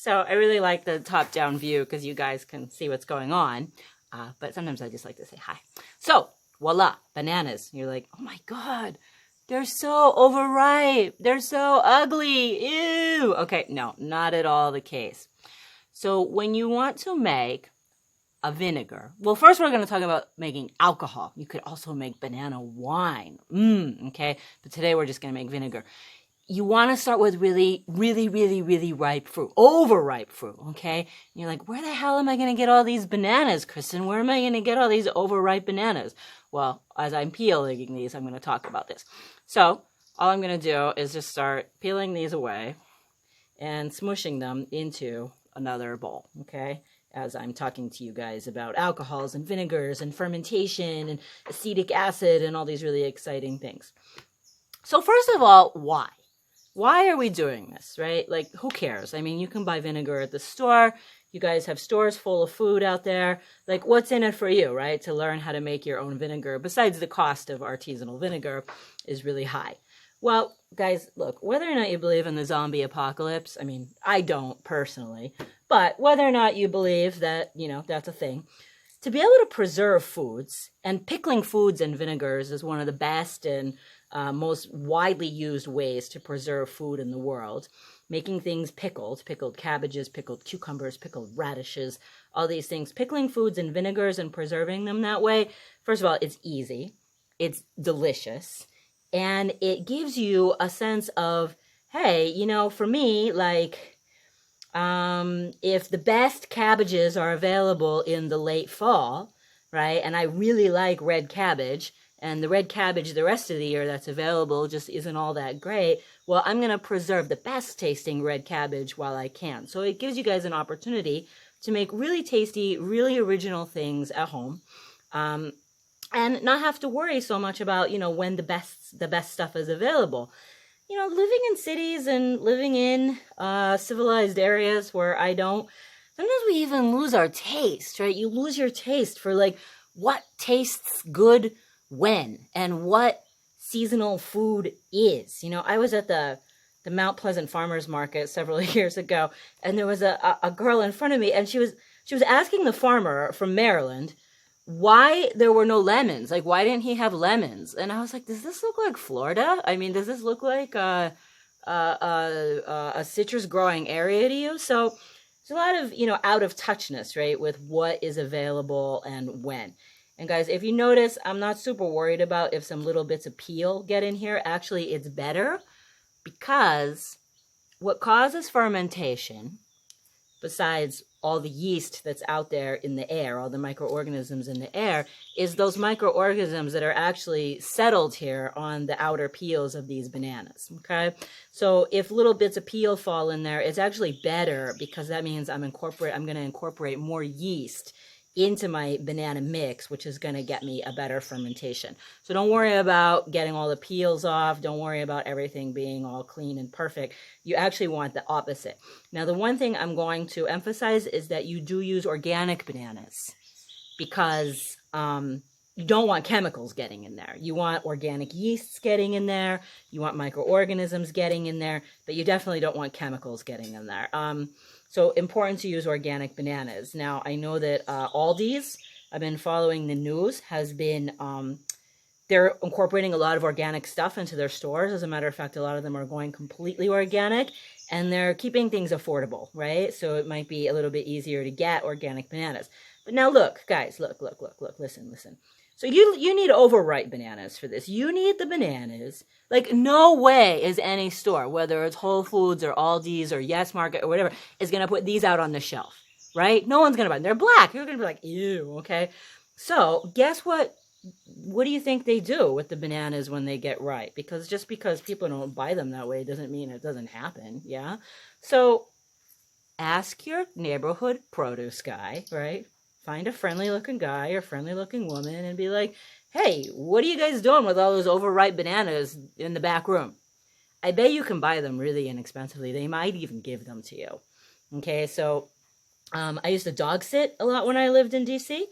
So I really like the top-down view because you guys can see what's going on. But sometimes I just like to say hi. So, voila, bananas. You're like, oh my God, they're so overripe. They're so ugly. Ew. Okay, no, not at all the case. So when you want to make a vinegar, well, first we're going to talk about making alcohol. You could also make banana wine. Okay, but today we're just going to make vinegar. You want to start with really, really, really, really ripe fruit, overripe fruit, okay? And you're like, where the hell am I going to get all these bananas, Kristen? Where am I going to get all these overripe bananas? Well, as I'm peeling these, I'm going to talk about this. So all I'm going to do is just start peeling these away and smushing them into another bowl, okay? As I'm talking to you guys about alcohols and vinegars and fermentation and acetic acid and all these really exciting things. So first of all, why? Why are we doing this, right? Like, who cares? I mean, you can buy vinegar at the store. You guys have stores full of food out there. Like, what's in it for you, right? To learn how to make your own vinegar, besides the cost of artesanal vinegar is really high. Well, guys, look, whether or not you believe in the zombie apocalypse, I mean, I don't personally, but whether or not you believe that, you know, that's a thing, to be able to preserve foods, and pickling foods and vinegars is one of the best and most widely used ways to preserve food in the world. Making things pickled cabbages, pickled cucumbers, pickled radishes, all these things. Pickling foods in vinegars and preserving them that way, first of all, it's easy, it's delicious, and it gives you a sense of, hey, you know, for me, like, if the best cabbages are available in the late fall, right, and I really like red cabbage, and the red cabbage the rest of the year that's available just isn't all that great, well, I'm going to preserve the best tasting red cabbage while I can. So it gives you guys an opportunity to make really tasty, really original things at home, and not have to worry so much about, you know, when the best stuff is available. You know, living in cities and living in civilized areas where sometimes we even lose our taste, right? You lose your taste for, like, what tastes good when and what seasonal food is. You know, I was at the Mount Pleasant Farmers Market several years ago, and there was a girl in front of me, and she was asking the farmer from Maryland why there were no lemons. Like, why didn't he have lemons? And I was like, does this look like Florida? I mean, does this look like a citrus growing area to you? So there's a lot of, you know, out of touchness, right, with what is available and when. And guys, if you notice, I'm not super worried about if some little bits of peel get in here. Actually, it's better, because what causes fermentation, besides all the yeast that's out there in the air, all the microorganisms in the air, is those microorganisms that are actually settled here on the outer peels of these bananas, okay? So if little bits of peel fall in there, it's actually better, because that means I'm going to incorporate more yeast into my banana mix, which is going to get me a better fermentation. So don't worry about getting all the peels off. Don't worry about everything being all clean and perfect. You actually want the opposite. Now, the one thing I'm going to emphasize is that you do use organic bananas, because you don't want chemicals getting in there. You want organic yeasts getting in there. You want microorganisms getting in there, but you definitely don't want chemicals getting in there. So important to use organic bananas. Now, I know that Aldi's, I've been following the news, has been, they're incorporating a lot of organic stuff into their stores. As a matter of fact, a lot of them are going completely organic, and they're keeping things affordable, right? So it might be a little bit easier to get organic bananas. But now look, guys, look, listen. So you need overripe bananas for this. You need the bananas. Like, no way is any store, whether it's Whole Foods or Aldi's or Yes Market or whatever, is going to put these out on the shelf, right? No one's going to buy them. They're black. You're going to be like, ew, okay? So guess what? What do you think they do with the bananas when they get ripe? Because just because people don't buy them that way doesn't mean it doesn't happen, yeah? So ask your neighborhood produce guy, right? Find a friendly-looking guy or friendly-looking woman and be like, hey, what are you guys doing with all those overripe bananas in the back room? I bet you can buy them really inexpensively. They might even give them to you. Okay, so I used to dog sit a lot when I lived in D.C.,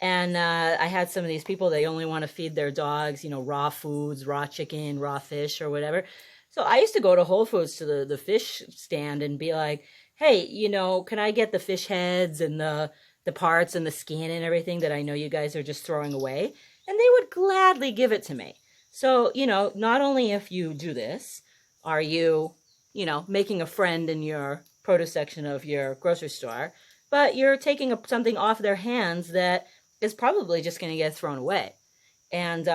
and I had some of these people, they only want to feed their dogs, you know, raw foods, raw chicken, raw fish, or whatever. So I used to go to Whole Foods to the fish stand and be like, hey, can I get the fish heads and the parts and the skin and everything that I know you guys are just throwing away? And they would gladly give it to me. So, not only if you do this, are you, making a friend in your produce section of your grocery store, but you're taking something off their hands that is probably just going to get thrown away. And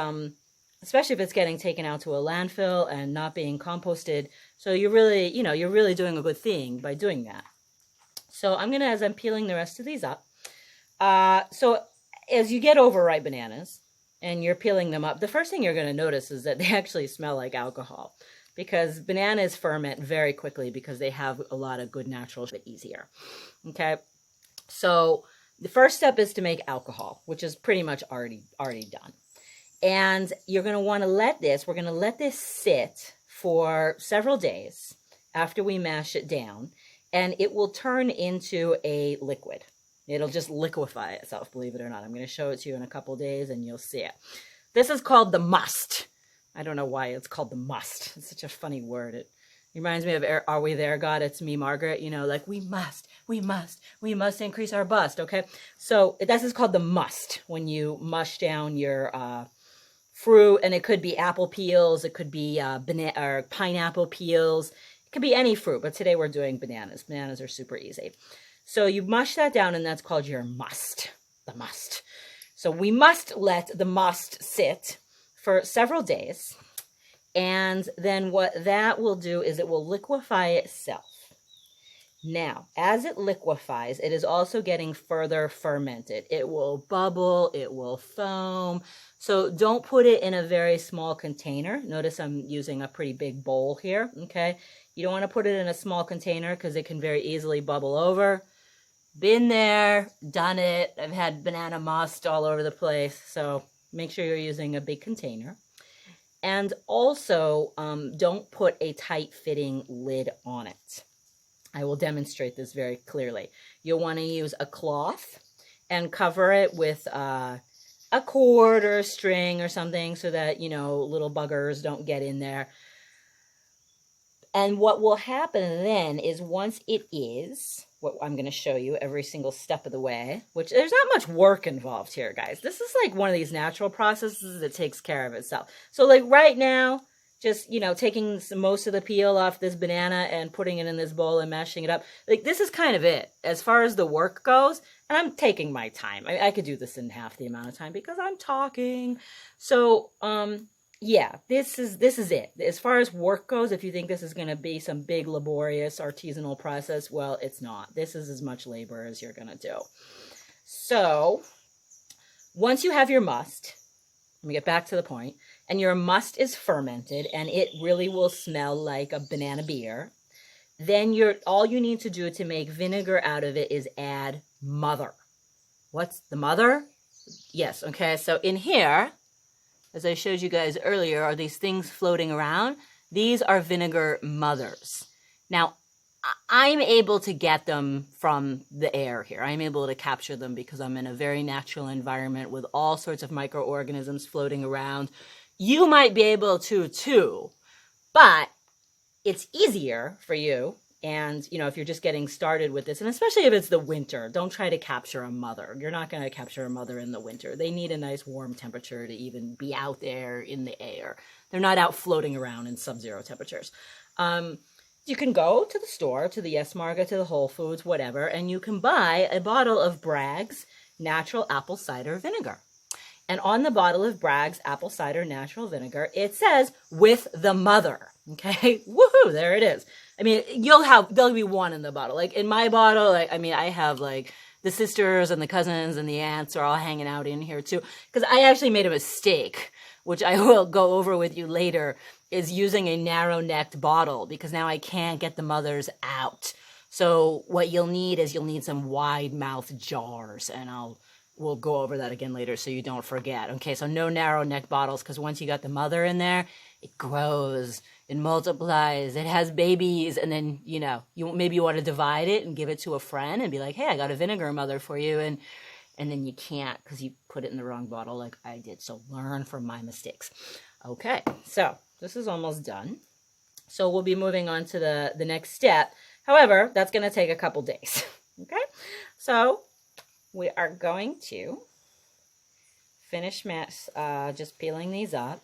especially if it's getting taken out to a landfill and not being composted. So you're really doing a good thing by doing that. So as I'm peeling the rest of these up, so as you get overripe bananas and you're peeling them up, the first thing you're going to notice is that they actually smell like alcohol, because bananas ferment very quickly because they have a lot of good natural, but easier. Okay, so the first step is to make alcohol, which is pretty much already done. And you're going to want to we're going to let this sit for several days after we mash it down, and it will turn into a liquid. It'll just liquefy itself, believe it or not. I'm going to show it to you in a couple of days and you'll see it. This is called the must. I don't know why it's called the must. It's such a funny word. It reminds me of Are We There, God? It's Me, Margaret. Like we must increase our bust, okay? So this is called the must when you mush down your fruit, and it could be apple peels, it could be banana or pineapple peels, it could be any fruit, but today we're doing bananas. Bananas are super easy. So you mush that down, and that's called your must, the must. So we must let the must sit for several days, and then what that will do is it will liquefy itself. Now, as it liquefies, it is also getting further fermented. It will bubble, it will foam. So don't put it in a very small container. Notice I'm using a pretty big bowl here, okay? You don't want to put it in a small container because it can very easily bubble over. Been there, done it. I've had banana must all over the place. So make sure you're using a big container. And also, don't put a tight-fitting lid on it. I will demonstrate this very clearly. You'll want to use a cloth and cover it with a cord or a string or something so that, little buggers don't get in there. And what will happen then is once it is, what I'm going to show you every single step of the way, which there's not much work involved here, guys. This is like one of these natural processes that takes care of itself. So like right now, just, taking most of the peel off this banana and putting it in this bowl and mashing it up. Like, this is kind of it as far as the work goes. And I'm taking my time. I could do this in half the amount of time because I'm talking. So, yeah, this is it. As far as work goes, if you think this is going to be some big, laborious, artisanal process, well, it's not. This is as much labor as you're going to do. So, once you have your must, let me get back to the point, and your must is fermented, and it really will smell like a banana beer, then all you need to do to make vinegar out of it is add mother. What's the mother? Yes, okay, so in here, as I showed you guys earlier, are these things floating around. These are vinegar mothers. Now, I'm able to get them from the air here. I'm able to capture them because I'm in a very natural environment with all sorts of microorganisms floating around. You might be able to too, but it's easier for you. And, if you're just getting started with this, and especially if it's the winter, don't try to capture a mother. You're not going to capture a mother in the winter. They need a nice warm temperature to even be out there in the air. They're not out floating around in sub-zero temperatures. You can go to the store, to the Yes Market, to the Whole Foods, whatever, and you can buy a bottle of Bragg's natural apple cider vinegar. And on the bottle of Bragg's apple cider natural vinegar, it says, with the mother. Okay? Woohoo! There it is. I mean, there'll be one in the bottle. Like in my bottle, I have like the sisters and the cousins and the aunts are all hanging out in here too. Because I actually made a mistake, which I will go over with you later, is using a narrow-necked bottle because now I can't get the mothers out. So what you'll need some wide-mouthed jars, and we'll go over that again later so you don't forget. Okay, so no narrow-necked bottles because once you got the mother in there, it grows, it multiplies, it has babies, and then, you want to divide it and give it to a friend and be like, hey, I got a vinegar mother for you, and then you can't because you put it in the wrong bottle like I did. So learn from my mistakes. Okay, so this is almost done. So we'll be moving on to the next step. However, that's going to take a couple days. Okay, so we are going to finish just peeling these up.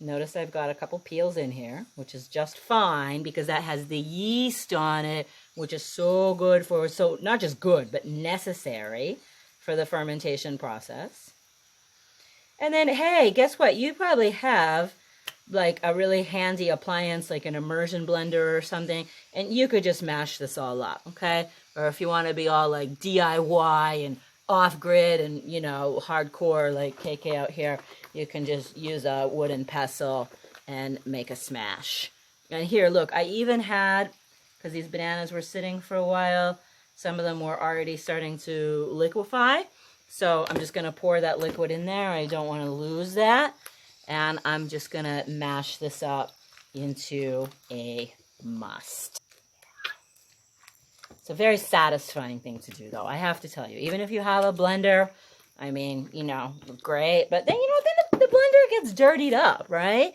Notice I've got a couple peels in here, which is just fine because that has the yeast on it, which is so good for, so not just good, but necessary for the fermentation process. And then, hey, guess what? You probably have like a really handy appliance, like an immersion blender or something, and you could just mash this all up, okay? Or if you want to be all like DIY and off-grid and, you know, hardcore like KK out here, you can just use a wooden pestle and make a smash. And here, look, I even had, because these bananas were sitting for a while, some of them were already starting to liquefy. So I'm just going to pour that liquid in there. I don't want to lose that. And I'm just going to mash this up into a must. It's a very satisfying thing to do, though, I have to tell you. Even if you have a blender, I mean, you know, great. But then, you know, then the blender gets dirtied up, right?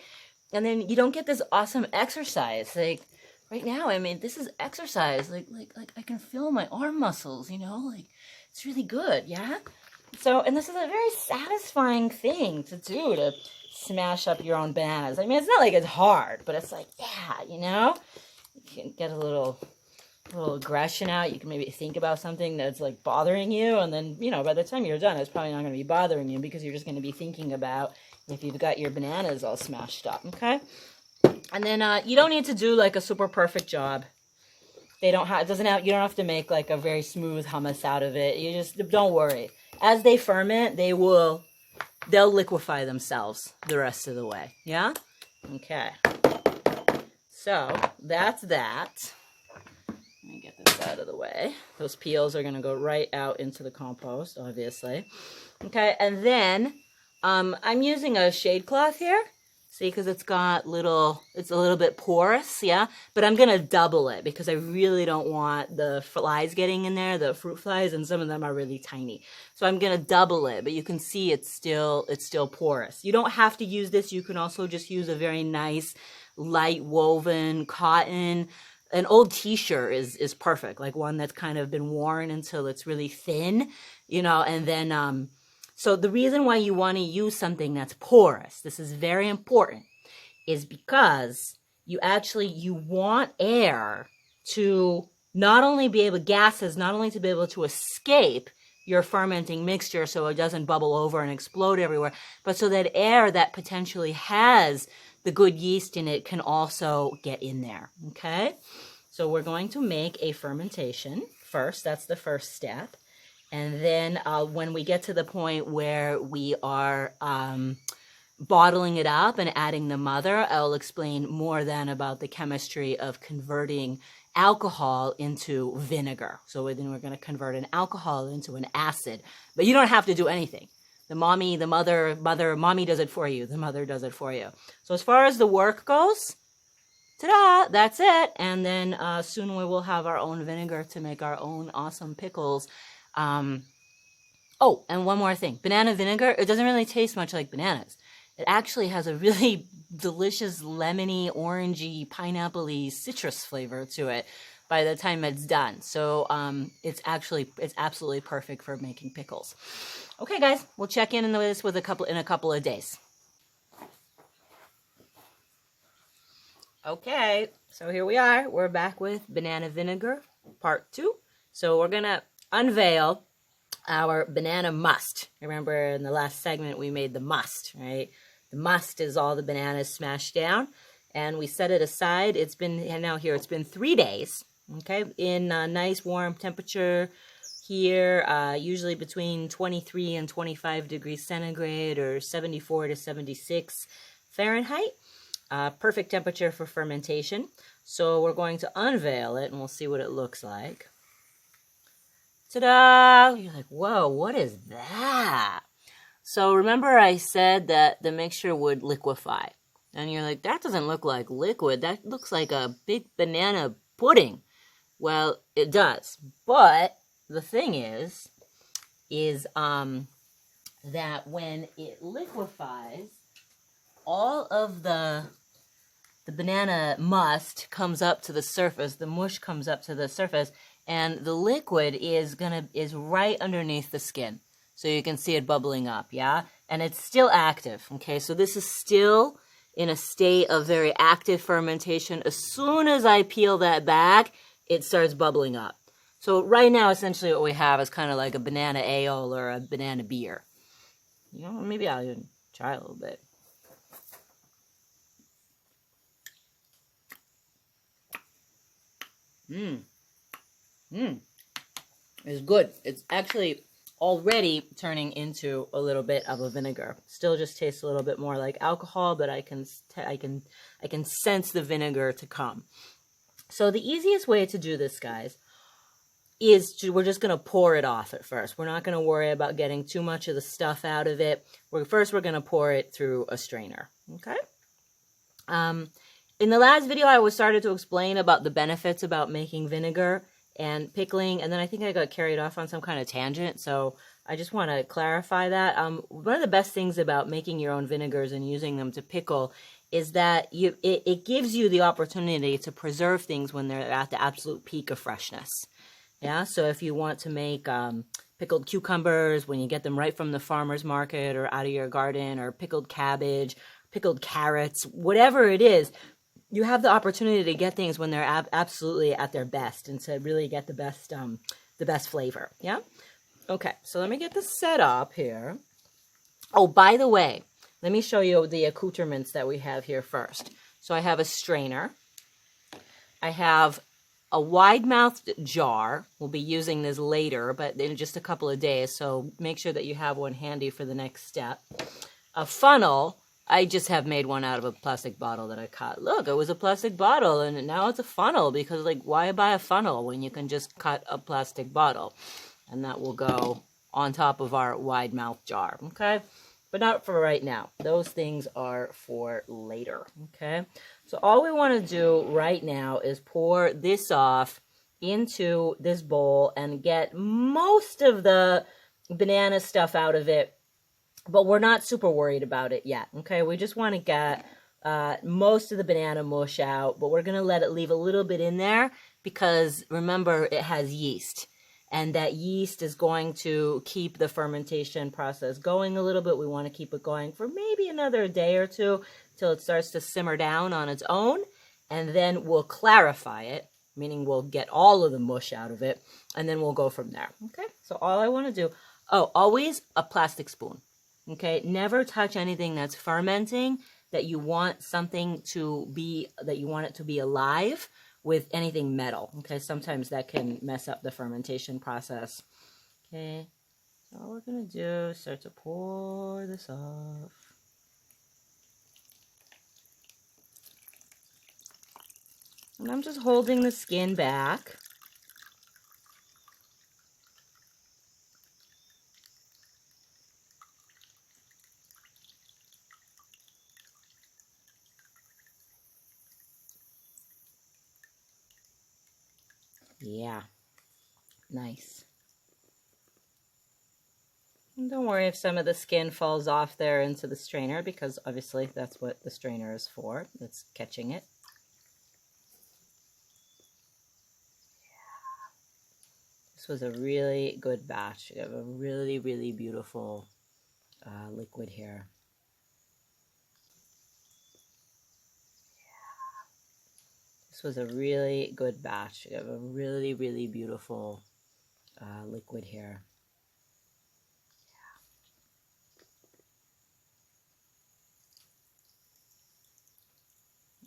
And then you don't get this awesome exercise. Like, right now, I mean, this is exercise. Like I can feel my arm muscles, you know? Like, it's really good, yeah? So, and this is a very satisfying thing to do, to smash up your own bananas. I mean, it's not like it's hard, but it's like, yeah, you know? You can get a little aggression out. You can maybe think about something that's like bothering you, and then, you know, by the time you're done, it's probably not going to be bothering you because you're just going to be thinking about if you've got your bananas all smashed up, okay? And then you don't need to do like a super perfect job. You don't have to make like a very smooth hummus out of it. You just don't worry. As they ferment, they'll liquefy themselves the rest of the way. Yeah? Okay. So that's that. Let me get this out of the way. Those peels are going to go right out into the compost, obviously. Okay, and then I'm using a shade cloth here. See, because it's a little bit porous, yeah? But I'm going to double it because I really don't want the flies getting in there, the fruit flies, and some of them are really tiny. So I'm going to double it, but you can see it's still porous. You don't have to use this. You can also just use a very nice, light woven cotton. An old t-shirt is perfect, like one that's kind of been worn until it's really thin, you know, and then... So the reason why you want to use something that's porous, this is very important, is because you want air to not only be able to escape your fermenting mixture so it doesn't bubble over and explode everywhere, but so that air that potentially has the good yeast in it can also get in there, okay? So we're going to make a fermentation first. That's the first step. And then when we get to the point where we are bottling it up and adding the mother, I'll explain more then about the chemistry of converting alcohol into vinegar. So then we're going to convert an alcohol into an acid. But you don't have to do anything. Mommy does it for you. The mother does it for you. So as far as the work goes, ta-da, that's it. And then soon we will have our own vinegar to make our own awesome pickles. Oh, and one more thing. Banana vinegar, it doesn't really taste much like bananas. It actually has a really delicious lemony, orangey, pineapple-y citrus flavor to it by the time it's done. So it's absolutely perfect for making pickles. Okay, guys, we'll check in this in a couple of days. Okay, so here we are. We're back with banana vinegar, part 2. So we're going to unveil our banana must. Remember in the last segment we made the must, right? The must is all the bananas smashed down, and we set it aside. It's been 3 days, okay, in a nice warm temperature here, usually between 23 and 25 degrees centigrade or 74 to 76 Fahrenheit. Perfect temperature for fermentation. So we're going to unveil it and we'll see what it looks like. Ta-da! You're like, whoa, what is that? So remember I said that the mixture would liquefy. And you're like, that doesn't look like liquid. That looks like a big banana pudding. Well, it does. But the thing is that when it liquefies, all of the the banana must comes up to the surface, the mush comes up to the surface, and the liquid is right underneath the skin. So you can see it bubbling up, yeah? And it's still active, okay? So this is still in a state of very active fermentation. As soon as I peel that back, it starts bubbling up. So right now, essentially what we have is kind of like a banana ale or a banana beer. You know, maybe I'll even try a little bit. It's good. It's actually already turning into a little bit of a vinegar. Still just tastes a little bit more like alcohol, but I can sense the vinegar to come. So the easiest way to do this, guys, is we're just going to pour it off at first. We're not going to worry about getting too much of the stuff out of it. First, we're going to pour it through a strainer, okay? In the last video, I started to explain about the benefits about making vinegar and pickling, and then I think I got carried off on some kind of tangent, so I just want to clarify that. One of the best things about making your own vinegars and using them to pickle is that it gives you the opportunity to preserve things when they're at the absolute peak of freshness. Yeah, so if you want to make pickled cucumbers when you get them right from the farmer's market or out of your garden, or pickled cabbage, pickled carrots, whatever it is, you have the opportunity to get things when they're absolutely at their best and to really get the best flavor. Yeah? Okay, so let me get this set up here. Oh, by the way, let me show you the accoutrements that we have here first. So I have a strainer. I have a wide-mouthed jar. We'll be using this later, but in just a couple of days, so make sure that you have one handy for the next step. A funnel. I just have made one out of a plastic bottle that I cut. Look, it was a plastic bottle, and now it's a funnel, because, like, why buy a funnel when you can just cut a plastic bottle? And that will go on top of our wide-mouthed jar, okay? But not for right now. Those things are for later, okay? So all we want to do right now is pour this off into this bowl and get most of the banana stuff out of it, but we're not super worried about it yet, okay? We just want to get most of the banana mush out, but we're going to leave a little bit in there because, remember, it has yeast. And that yeast is going to keep the fermentation process going a little bit. We want to keep it going for maybe another day or two till it starts to simmer down on its own. And then we'll clarify it, meaning we'll get all of the mush out of it, and then we'll go from there. Okay, so all I want to do, always a plastic spoon. Okay, never touch anything that's fermenting, that you want something to be, that you want it to be alive, with anything metal. Okay, sometimes that can mess up the fermentation process. Okay, so all we're gonna do is start to pour this off. And I'm just holding the skin back. Yeah, nice. And don't worry if some of the skin falls off there into the strainer, because obviously that's what the strainer is for. It's catching it. Yeah. This was a really good batch. We have a really, really beautiful liquid here. This was a really good batch. We have a really, really beautiful liquid here.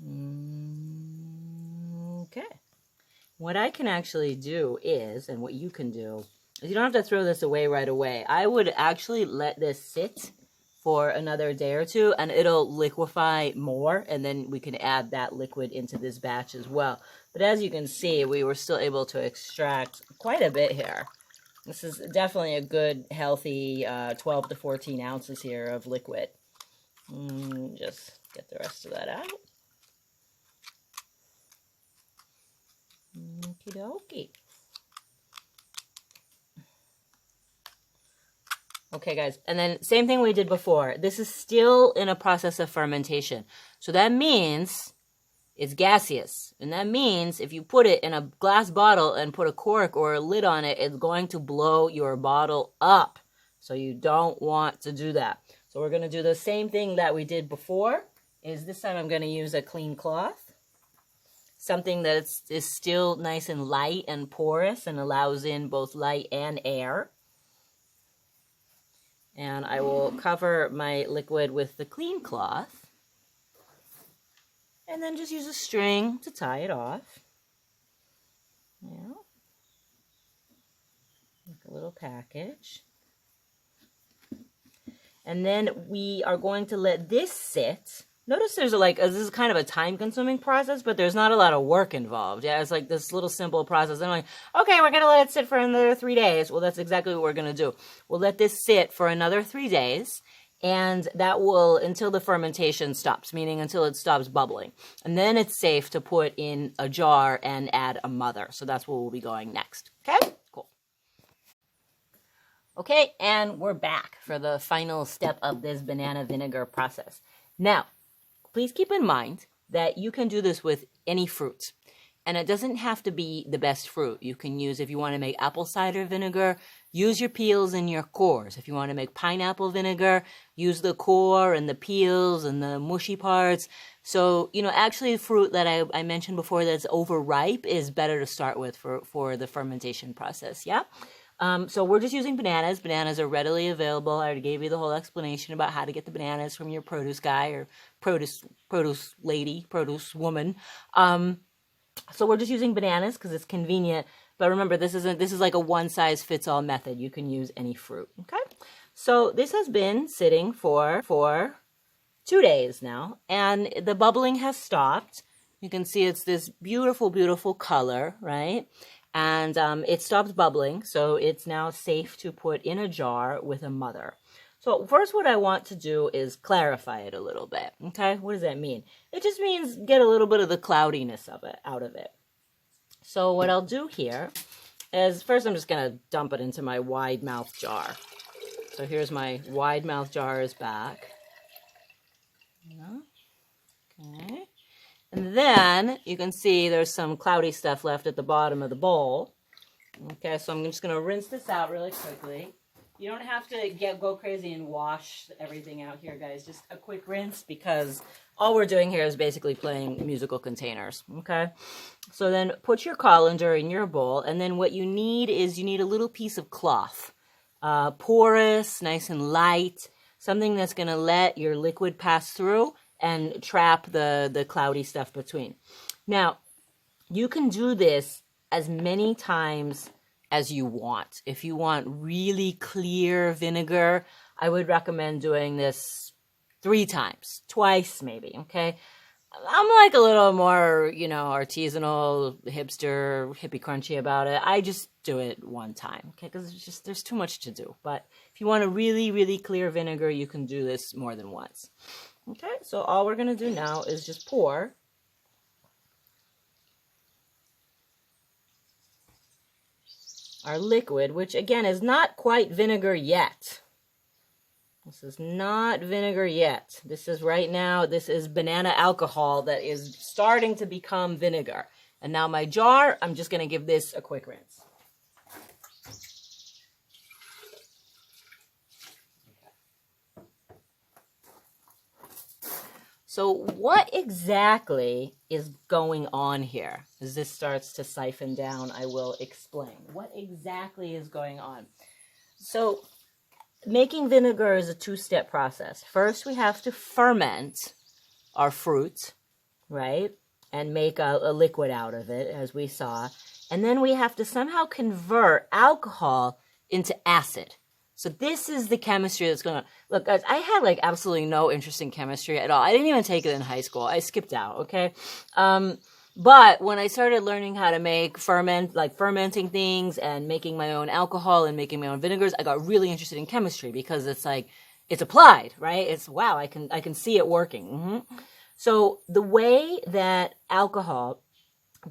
Yeah. Okay. What I can actually do is, and what you can do, is you don't have to throw this away right away. I would actually let this sit for another day or two, and it'll liquefy more, and then we can add that liquid into this batch as well. But as you can see, we were still able to extract quite a bit here. This is definitely a good, healthy 12 to 14 ounces here of liquid. Just get the rest of that out. Okie dokie. Okay, guys, and then same thing we did before. This is still in a process of fermentation. So that means it's gaseous. And that means if you put it in a glass bottle and put a cork or a lid on it, it's going to blow your bottle up. So you don't want to do that. So we're going to do the same thing that we did before. Is this time I'm going to use a clean cloth. Something that is still nice and light and porous and allows in both light and air. And I will cover my liquid with the clean cloth. And then just use a string to tie it off. Yeah. Like a little package. And then we are going to let this sit. Notice there's this is kind of a time-consuming process, but there's not a lot of work involved. Yeah, it's like this little simple process. And I'm like, okay, we're going to let it sit for another 3 days. Well, that's exactly what we're going to do. We'll let this sit for another 3 days, and that will, until the fermentation stops, meaning until it stops bubbling. And then it's safe to put in a jar and add a mother. So that's where we'll be going next. Okay? Cool. Okay, and we're back for the final step of this banana vinegar process. Now, please keep in mind that you can do this with any fruit. And it doesn't have to be the best fruit. You can use, if you want to make apple cider vinegar, use your peels and your cores. If you want to make pineapple vinegar, use the core and the peels and the mushy parts. So, actually fruit that I mentioned before that's overripe is better to start with for the fermentation process, yeah? So we're just using bananas. Bananas are readily available. I already gave you the whole explanation about how to get the bananas from your produce guy or produce lady, produce woman. So we're just using bananas because it's convenient. But remember, this is like a one-size-fits-all method. You can use any fruit, okay? So this has been sitting for 2 days now, and the bubbling has stopped. You can see it's this beautiful, beautiful color, right? And it stopped bubbling, so it's now safe to put in a jar with a mother. So first what I want to do is clarify it a little bit, okay? What does that mean? It just means get a little bit of the cloudiness of it out of it. So what I'll do here is first I'm just going to dump it into my wide mouth jar. So here's my wide mouth jar is back. Okay. And then you can see there's some cloudy stuff left at the bottom of the bowl. Okay, so I'm just going to rinse this out really quickly. You don't have to go crazy and wash everything out here, guys. Just a quick rinse because all we're doing here is basically playing musical containers. Okay, so then put your colander in your bowl, and then what you need is a little piece of cloth. Porous, nice and light, something that's going to let your liquid pass through and trap the cloudy stuff between. Now, you can do this as many times as you want. If you want really clear vinegar, I would recommend doing this 3 times, twice maybe, okay? I'm like a little more, artisanal, hipster, hippie crunchy about it. I just do it 1 time, okay? Because there's too much to do. But if you want a really, really clear vinegar, you can do this more than once. Okay, so all we're going to do now is just pour our liquid, which again is not quite vinegar yet. This is not vinegar yet. This is this is banana alcohol that is starting to become vinegar. And now my jar, I'm just going to give this a quick rinse. So what exactly is going on here? As this starts to siphon down, I will explain. What exactly is going on? So making vinegar is a 2-step process. First, we have to ferment our fruit, right? And make a liquid out of it, as we saw. And then we have to somehow convert alcohol into acid. So this is the chemistry that's going on. Look, guys, I had absolutely no interest in chemistry at all. I didn't even take it in high school. I skipped out, okay? But when I started learning how to make fermenting things and making my own alcohol and making my own vinegars, I got really interested in chemistry because it's applied, right? It's, wow, I can see it working. Mm-hmm. So the way that alcohol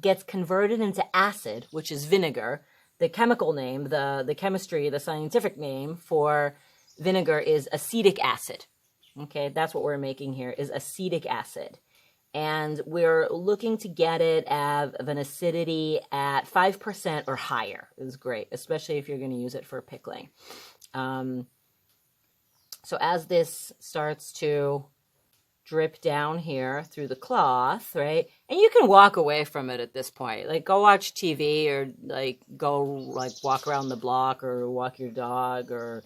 gets converted into acid, which is vinegar, the chemical name, the chemistry, the scientific name for vinegar is acetic acid. Okay, that's what we're making here, is acetic acid. And we're looking to get it of an acidity at 5% or higher. Is great, especially if you're going to use it for pickling. So as this starts to drip down here through the cloth, right? And you can walk away from it at this point. Like, go watch TV, or like go like walk around the block, or walk your dog, or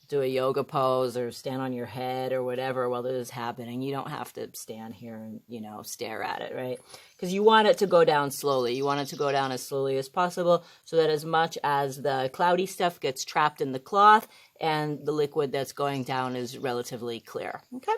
do a yoga pose, or stand on your head, or whatever while this is happening. You don't have to stand here and, you know, stare at it, right? Because you want it to go down slowly. You want it to go down as slowly as possible, so that as much as the cloudy stuff gets trapped in the cloth and the liquid that's going down is relatively clear. Okay?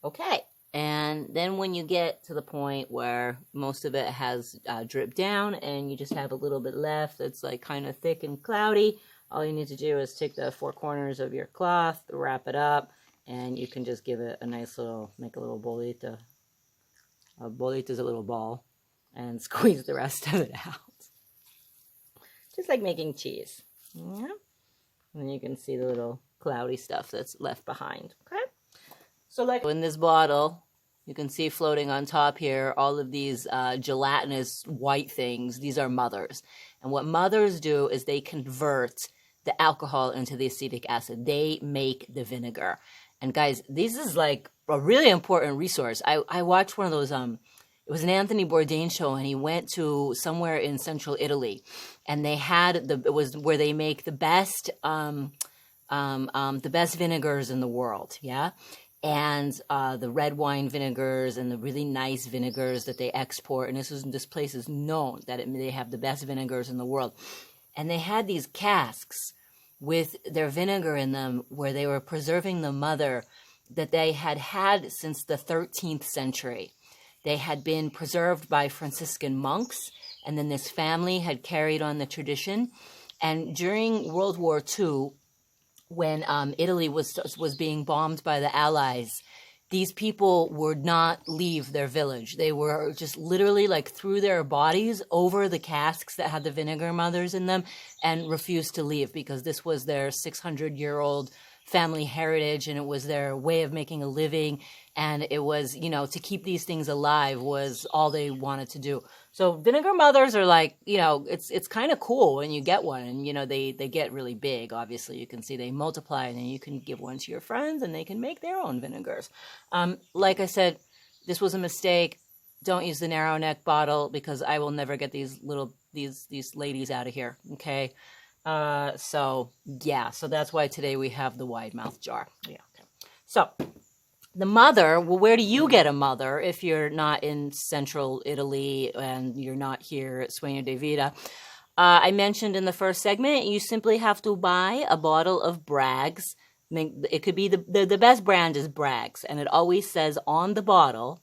Okay, and then when you get to the point where most of it has dripped down and you just have a little bit left that's like kind of thick and cloudy, all you need to do is take the four corners of your cloth, wrap it up, and you can just give it a nice little, make a little bolita. A bolita is a little ball, and squeeze the rest of it out. Just like making cheese. Yeah. And you can see the little cloudy stuff that's left behind. Okay? So like in this bottle, you can see floating on top here, all of these gelatinous white things. These are mothers. And what mothers do is they convert the alcohol into the acetic acid. They make the vinegar. And guys, this is like a really important resource. I watched one of those, it was an Anthony Bourdain show, and he went to somewhere in central Italy. And they had, it was where they make the best vinegars in the world, yeah? And the red wine vinegars and the really nice vinegars that they export. And this place is known that they have the best vinegars in the world. And they had these casks with their vinegar in them where they were preserving the mother that they had had since the 13th century. They had been preserved by Franciscan monks, and then this family had carried on the tradition. And during World War II, when Italy was being bombed by the Allies, these people would not leave their village. They were just literally like threw their bodies over the casks that had the vinegar mothers in them and refused to leave, because this was their 600-year-old family heritage, and it was their way of making a living. And it was, you know, to keep these things alive was all they wanted to do. So vinegar mothers are like, you know, it's kind of cool when you get one, and, you know, they get really big. Obviously, you can see they multiply, and then you can give one to your friends and they can make their own vinegars. Like I said, this was a mistake. Don't use the narrow neck bottle, because I will never get these ladies out of here. Okay. So yeah, so that's why today we have the wide mouth jar. Yeah. Okay. So the mother, well, where do you get a mother if you're not in central Italy and you're not here at Sueño de Vida? I mentioned in the first segment, you simply have to buy a bottle of Bragg's. I mean, it could be the best brand is Bragg's, and it always says on the bottle,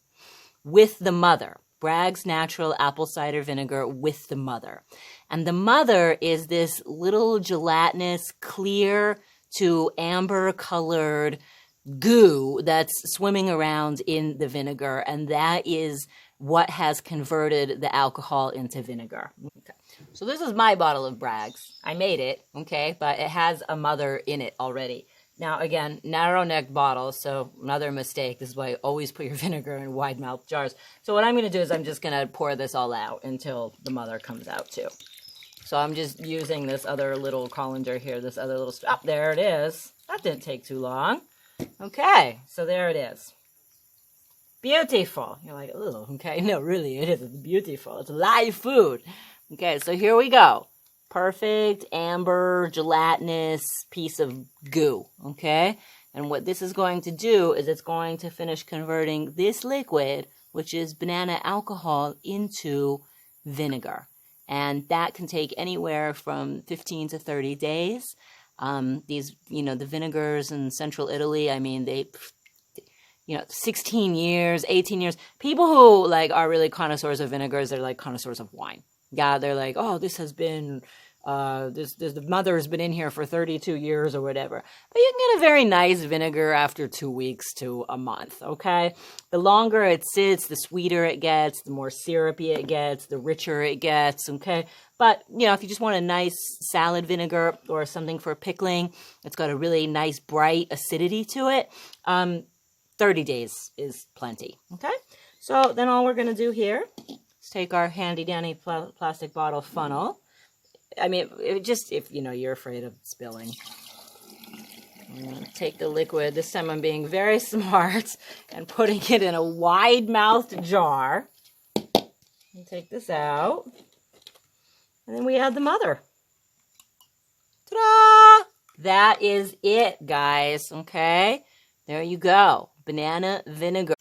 with the mother. Bragg's natural apple cider vinegar with the mother. And the mother is this little gelatinous, clear to amber colored goo that's swimming around in the vinegar, and that is what has converted the alcohol into vinegar. Okay. So this is my bottle of Bragg's. I made it, okay, but it has a mother in it already. Now, again, narrow-necked bottle, so another mistake. This is why I always put your vinegar in wide-mouth jars. So what I'm going to do is I'm just going to pour this all out until the mother comes out, too. So I'm just using this other little colander here, this other little... Oh, there it is. That didn't take too long. Okay, so there it is. Beautiful. You're like, oh, okay. No, really, it is beautiful. It's live food. Okay, so here we go. Perfect amber gelatinous piece of goo, okay? And what this is going to do is it's going to finish converting this liquid, which is banana alcohol, into vinegar. And that can take anywhere from 15 to 30 days. These, the vinegars in central Italy, I mean, they, 16 years, 18 years. People who, are really connoisseurs of vinegars, they're like connoisseurs of wine. Yeah, they're like, oh, this has been, the mother has been in here for 32 years or whatever. But you can get a very nice vinegar after 2 weeks to a month, okay? The longer it sits, the sweeter it gets, the more syrupy it gets, the richer it gets, okay? But, if you just want a nice salad vinegar or something for pickling, it's got a really nice bright acidity to it, 30 days is plenty. Okay, so then all we're going to do here is take our handy dandy plastic bottle funnel. I mean, if you know you're afraid of spilling. I'm going to take the liquid. This time I'm being very smart and putting it in a wide-mouthed jar. And take this out. And then we add the mother. Ta-da! That is it, guys. Okay? There you go. Banana vinegar.